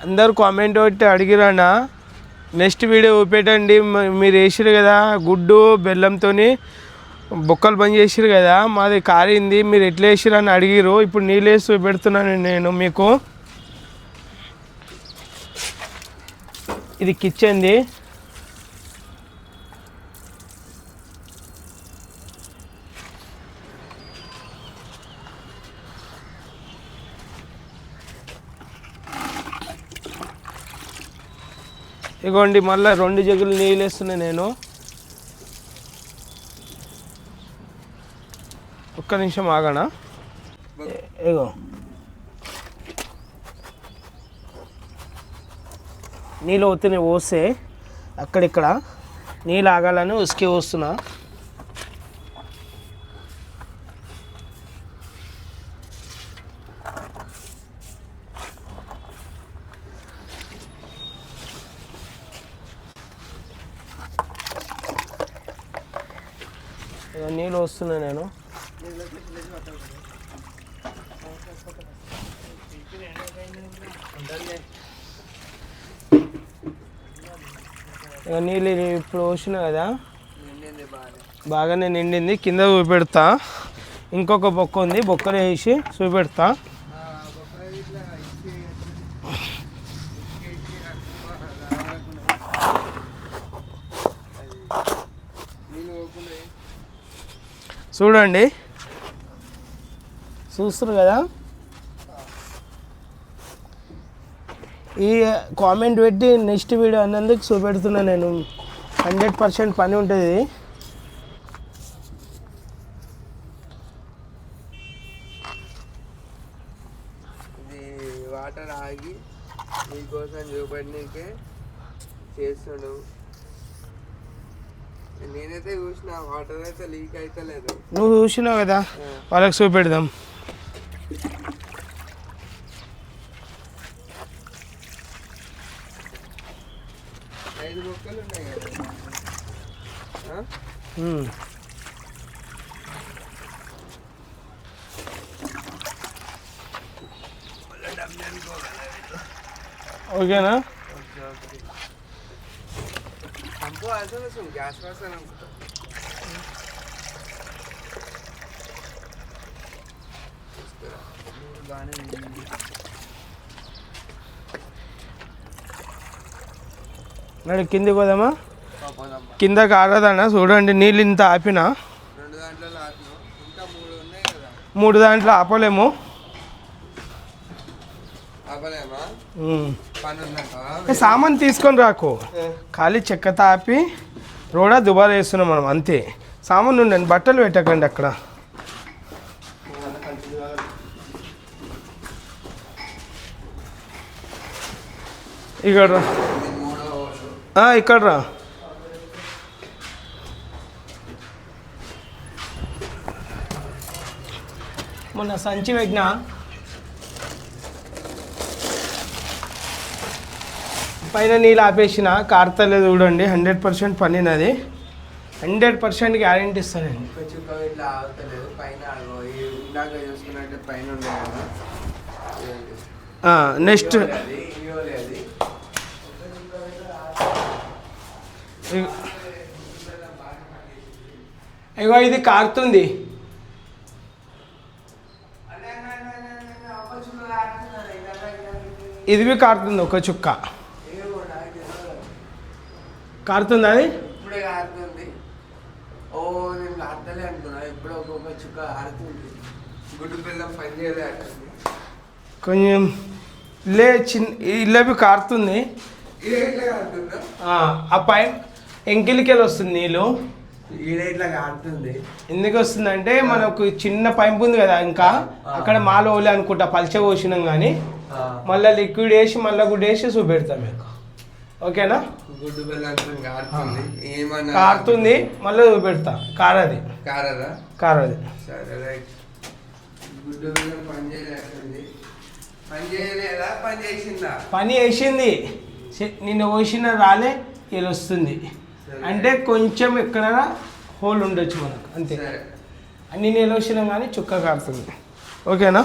అందరు కామెంట్ పెట్టి అడిగిరానా next video చూపెట్టండి. మీరు వేసిరు కదా గుడ్డు బెల్లంతో బొక్కలు బంద్ చేసిరు కదా, మాది కారింది, మీరు ఎట్లా వేసిరు అని అడిగిరు. ఇప్పుడు నీళ్ళు వేసి చూపెడుతున్నాను నేను మీకు. ఇది కిచెన్ది. ఇగోండి మళ్ళీ 2 జగ్గులు నీళ్ళు వేస్తున్నాయి నేను. ఒక్క నిమిషం ఆగనా. ఇగో నీళ్ళు అవుతున్నాయి, పోస్తే అక్కడిక్కడ నీళ్ళు ఆగాలని ఉసికి పోస్తున్నా. నీళ్ళు వస్తున్నాయి నేను. నీళ్ళు ఇప్పుడు వచ్చినా కదా, బాగానే నిండింది. కింద చూపెడతా. ఇంకొక బొక్క ఉంది, బొక్కలు వేసి చూపెడతా. చూడండి, చూస్తారు కదా. ఈ కామెంట్ పెట్టి నెక్స్ట్ వీడియో అన్నందుకు చూపెడుతున్నా నేను. 100% పని ఉంటుంది. ఇది వాటర్ ఆగి మీకోసం చూపడానికి చేస్తాడు. నేనైతే చూసిన వాటర్ అయితే లీక్ అయితే లేదు. నువ్వు చూసినావు కదా, వాళ్ళకి చూపెడదాం. ఐదు బొక్కలు ఉన్నాయి కదా. ఓకేనా. हमको ऐसा ना सुन गैस वास ना నడు కిందికి పోదామా. కింద కారదన్నా చూడండి. నీళ్ళు ఇంత ఆపినా 2 దాంట్లో ఆపినా, ఇంకా 3 ఉన్నాయి కదా. 3 దాంట్లో ఆపలేము. ఆపలేమా? పని ఉందంట. సామాన్ తీసుకొని రాకు, ఖాళీ చెక్క తాపి రోడా దుబారా వేస్తున్నాం మనం అంతే. సామాన్ ఉండండి, బట్టలు పెట్టకండి అక్కడ. ఇక్కడ రా, ఇక్కడ రా. మొన్న సంచి పెట్టినా, పైన నీళ్ళు ఆపేసిన కారుతలేదు. చూడండి 100% పనినది. 100% గ్యారెంటీ ఇస్తానండి. నెక్స్ట్ ఇగో ఇది కారుతుంది. ఇది బి కారుతుంది, ఒక చుక్క కారుతుంది. అది ఇప్పుడే కారుతుంది. ఓ నేను కారుతలే అనుకున్నా, ఇప్పుడే ఒక్కొక్క చుక్క కారుతుంది. గుడ్డు పిల్లం పని చేయలే. కొంచెం ఇల్లే ఇల్లవి కారుతుంది. ఆ పై ఎంకిలికెళ్ళి వస్తుంది నీళ్ళు. ఈడ ఇట్లా కారుతుంది. ఎందుకు వస్తుందంటే మనకు చిన్న పైపు ఉంది కదా, ఇంకా అక్కడ మాల ఓలే అనుకుంటా పలిచే పోసినాం. కానీ మళ్ళీ లిక్విడ్ వేసి మళ్ళీ గుడ్డు వేసి చూపెడతాం మీకు. ఓకేనా. గుడ్డు బెల్లం కారుతుంది, ఏమన్నా కారుతుంది, మళ్ళీ చూపెడతా. కారది కారదా? కారది. సరే రైట్. గుడ్డు బెల్లం పని చేయలేస్తుంది. పని చేయలేదా? పని చేసిందా? పని వేసింది. నిన్న పోసిన రాలే, ఇలా వస్తుంది. అంటే కొంచెం ఎక్కడైనా హోల్ ఉండొచ్చు మనకు, అంతే. అన్ని నీళ్ళు వచ్చినా కానీ చుక్క కారుతుంది. ఓకేనా.